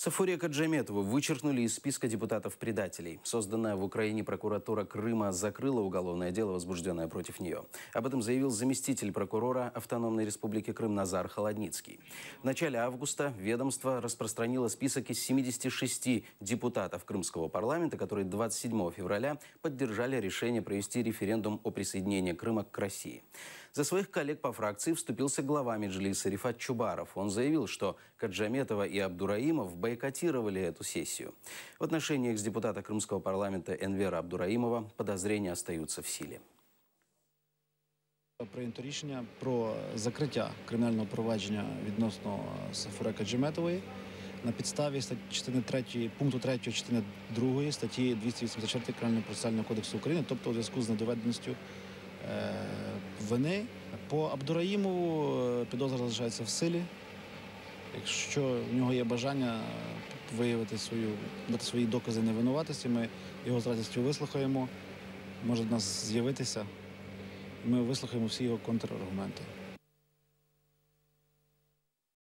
Сафурия Каджаметову вычеркнули из списка депутатов-предателей. Созданная в Украине прокуратура Крыма закрыла уголовное дело, возбужденное против нее. Об этом заявил заместитель прокурора Автономной Республики Крым Назар Холодницкий. В начале августа ведомство распространило список из 76 депутатов Крымского парламента, которые 27 февраля поддержали решение провести референдум о присоединении Крыма к России. За своих коллег по фракции вступился глава Меджлиса Рифат Чубаров. Он заявил, что Каджаметова и Абдураимов бойкотировали эту сессию. В отношении экс-депутата Крымского парламента Энвера Абдураимова подозрения остаются в силе. Прийнято рішення про закриття кримінального провадження відносно Сафури Каджаметової на підставі частини 3, пункту 3 частини 2 статті 284 Кримінального процесуального кодексу України, тобто у зв'язку з недоведеністю вини. По Абдураїмову підозра залишається в силі. Якщо в нього є бажання дати свої докази невинуватості, ми його з радістю вислухаємо, може до нас з'явитися, і ми вислухаємо всі його контраргументи.